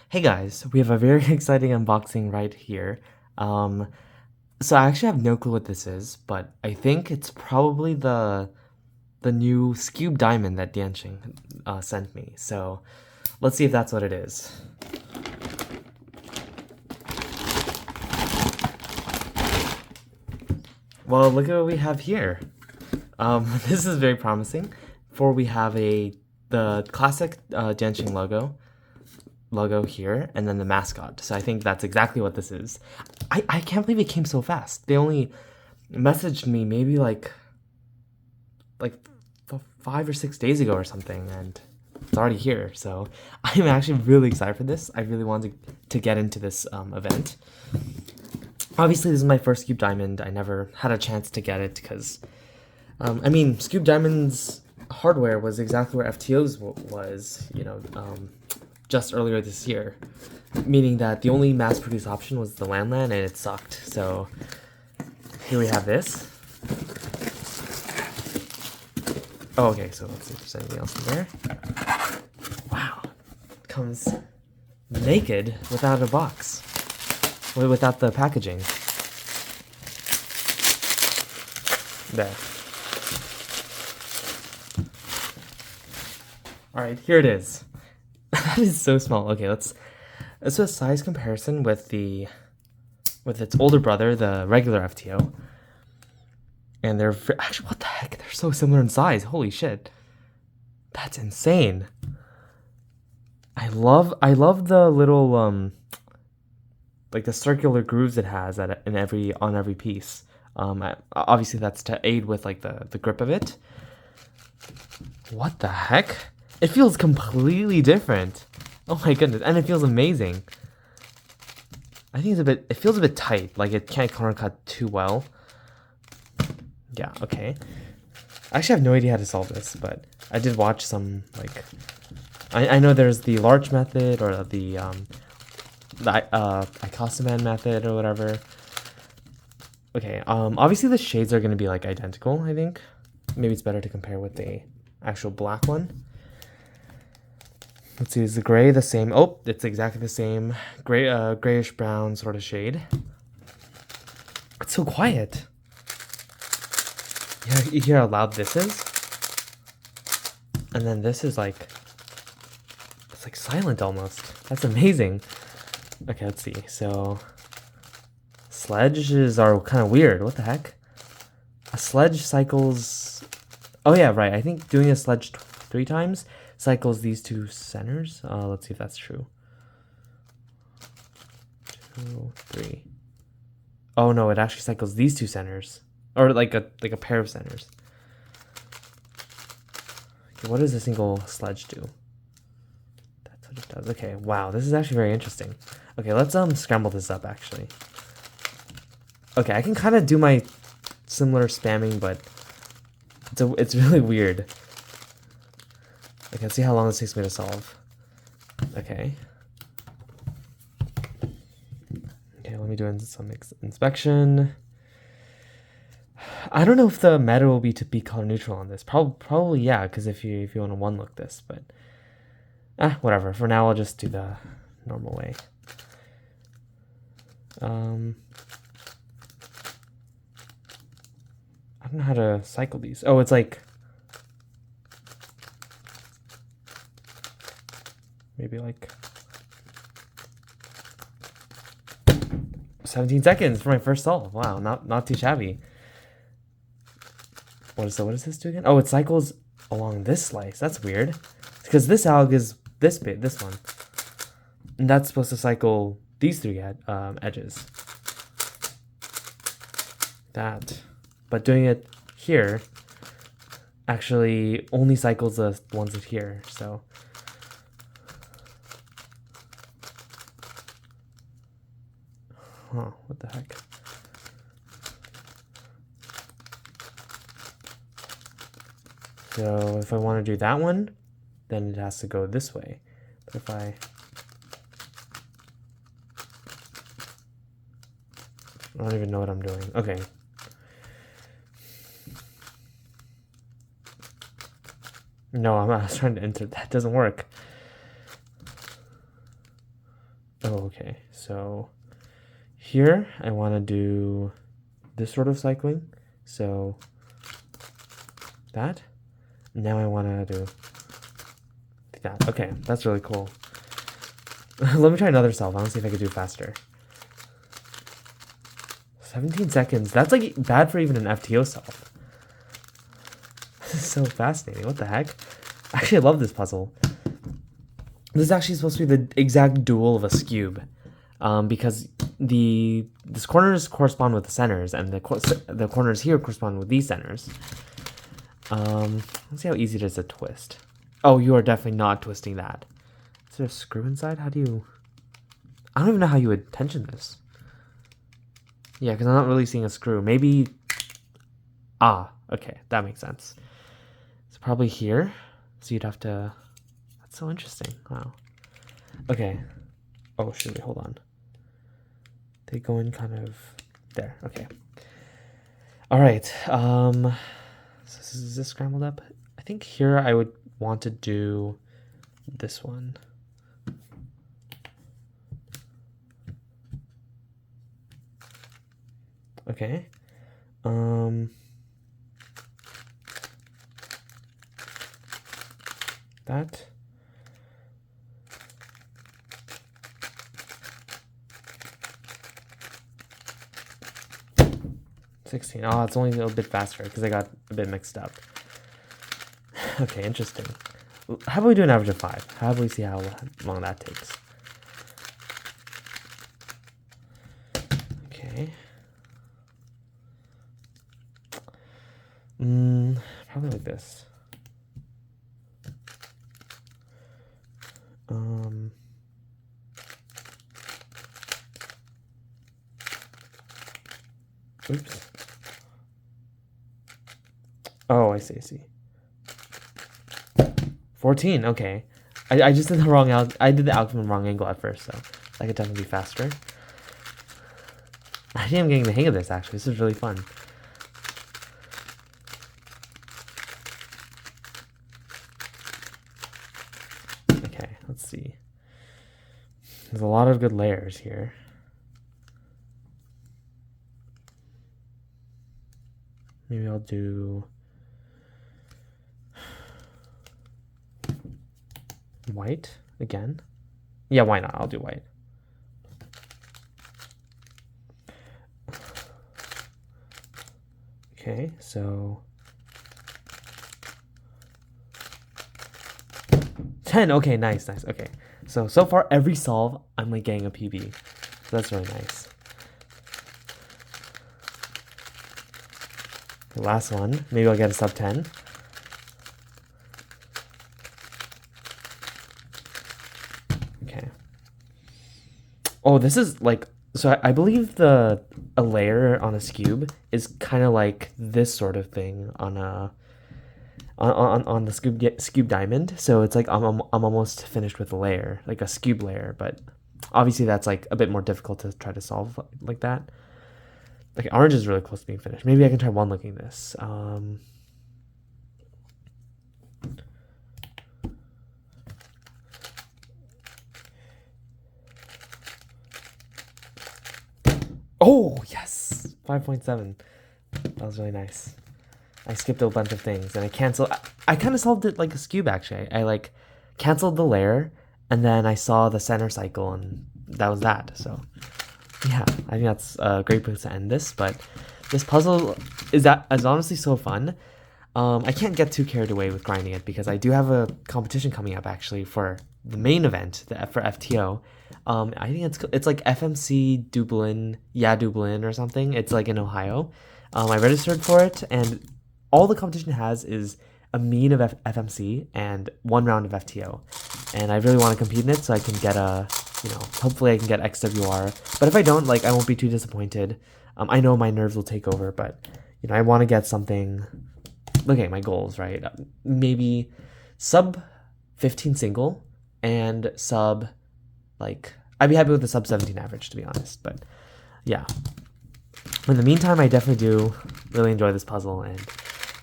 Hey guys, we have a very exciting unboxing right here. So I actually have no clue what this is, but I think it's probably the new Skewb diamond that Diansheng sent me. So let's see if that's what it is. Well, look at what we have here. This is very promising. For we have the classic Diansheng logo here, and then the mascot. So I think that's exactly what this is. I can't believe it came so fast. They only messaged me maybe like 5 or 6 days ago or something, and it's already here. So I'm actually really excited for this. I really wanted to get into this event. Obviously, this is my first Skewb Diamond. I never had a chance to get it because, I mean, Skewb Diamond's hardware was exactly where FTO's was, just earlier this year. Meaning that the only mass-produced option was the Lan, and it sucked. So here we have this. Oh, okay, so let's see if there's anything else in there. Wow. It comes naked without a box. Without the packaging. There. Alright, here it is. That is so small. Okay, let's do a size comparison with its older brother, the regular FTO. And they're actually, what the heck? They're so similar in size. Holy shit. That's insane. I love the little like the circular grooves it has on every piece. Obviously that's to aid with like the grip of it. What the heck? It feels completely different. Oh my goodness, and it feels amazing. I think it feels a bit tight, like it can't corner cut too well. Yeah, okay. I actually have no idea how to solve this, but I did watch some, like, I know there's the large method or the Icosaman method or whatever. Okay, obviously the shades are going to be like identical, I think. Maybe it's better to compare with the actual black one. Let's see, is the gray the same? Oh, it's exactly the same grayish brown sort of shade. It's so quiet. You hear how loud this is? And then this is like, it's like silent almost. That's amazing. Okay, let's see. So, sledges are kind of weird. What the heck? A sledge cycles... Oh yeah, right. I think doing a sledge 3 times cycles these two centers. Let's see if that's true. 2, 3. Oh no, it actually cycles these two centers. Or like a pair of centers. Okay, what does a single sledge do? That's what it does. Okay, wow, this is actually very interesting. Okay, let's scramble this up actually. Okay, I can kind of do my similar spamming, but it's really weird. Okay, let's see how long this takes me to solve. Okay. Okay, let me do some inspection. I don't know if the meta will be to be color neutral on this. Probably yeah, because if you want to one look this, but whatever. For now, I'll just do the normal way. I don't know how to cycle these. Oh, it's like maybe like 17 seconds for my first solve. Wow, not too shabby. What does this do again? Oh, it cycles along this slice. That's weird. Because this alg is this big, this one. And that's supposed to cycle these 3 edges. That. But doing it here actually only cycles the ones that here, so. Huh, what the heck? So if I want to do that one, then it has to go this way. But if I don't even know what I'm doing. Okay. No, I was trying to enter. That doesn't work. Oh, okay. So here I want to do this sort of cycling. So that. Now I want to do that. Okay, that's really cool. Let me try another solve. I want to see if I can do faster. 17 seconds. That's like bad for even an FTO solve. This is so fascinating. What the heck? Actually, I love this puzzle. This is actually supposed to be the exact dual of a Skewb, because these corners correspond with the centers, and the corners here correspond with these centers. Let's see how easy it is to twist. Oh, you are definitely not twisting that. Is there a screw inside? How do you... I don't even know how you would tension this. Yeah, because I'm not really seeing a screw. Maybe... Ah, okay. That makes sense. It's probably here. So you'd have to... That's so interesting. Wow. Okay. Oh, shoot. Wait, hold on. They go in kind of... There. Okay. All right. So is this scrambled up? I think here I would want to do this one. Okay. That. $16. Oh, it's only a little bit faster because I got a bit mixed up. Okay, interesting. How about we do an average of 5? How about we see how long that takes? Okay. Probably like this. Oops. Oh, I see. 14, okay. I just did the wrong I did the algorithm wrong angle at first, so I could definitely be faster. I think I'm getting the hang of this, actually. This is really fun. Okay, let's see. There's a lot of good layers here. Maybe I'll do white again. Yeah, why not? I'll do white. Okay, so 10. Okay, nice. Okay, so far every solve I'm like getting a PB. So that's really nice. The last one, maybe I'll get a sub 10. Okay. Oh, this is like, so I believe a layer on a Skewb is kind of like this sort of thing on a on the Skewb diamond. So it's like I'm almost finished with a layer, like a Skewb layer, but obviously that's like a bit more difficult to try to solve like that. Okay, orange is really close to being finished. Maybe I can try one looking this. Oh, yes! 5.7. That was really nice. I skipped a bunch of things and I canceled. I kind of solved it like a Skewb, actually. I like canceled the layer and then I saw the center cycle and that was that. So yeah, I think that's a great place to end this, but this puzzle is honestly so fun. I can't get too carried away with grinding it because I do have a competition coming up actually for the main event, for FTO. I think it's like FMC Dublin, Dublin or something. It's like in Ohio. I registered for it and all the competition has is a mean of FMC and 1 round of FTO. And I really want to compete in it so I can get hopefully I can get XWR. But if I don't, like, I won't be too disappointed. I know my nerves will take over, but, I want to get something. Look at my goals, right? Maybe sub 15 single and sub, like, I'd be happy with the sub 17 average, to be honest. But, yeah. In the meantime, I definitely do really enjoy this puzzle and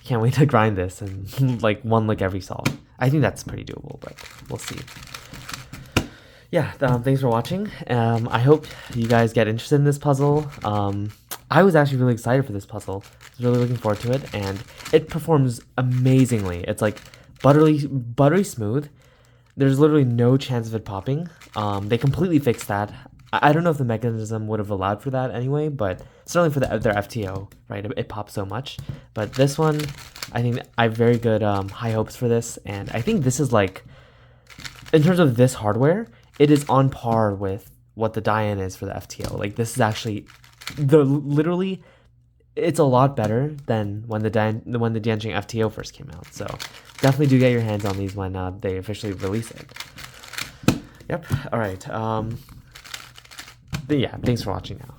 can't wait to grind this and, like, one look every solve. I think that's pretty doable, but we'll see. yeah, thanks for watching. I hope you guys get interested in this puzzle. I was actually really excited for this puzzle. I was really looking forward to it, and it performs amazingly. It's like buttery smooth. There's literally no chance of it popping. They completely fixed that. I don't know if the mechanism would have allowed for that anyway, but certainly for their FTO, right? It pops so much. But this one, I think I have very good high hopes for this, and I think this is like, in terms of this hardware, it is on par with what the Dian is for the FTO. Like, this is actually literally, it's a lot better than when the Diansheng FTO first came out. So definitely do get your hands on these when they officially release it. Yep. All right. But yeah, thanks for watching now.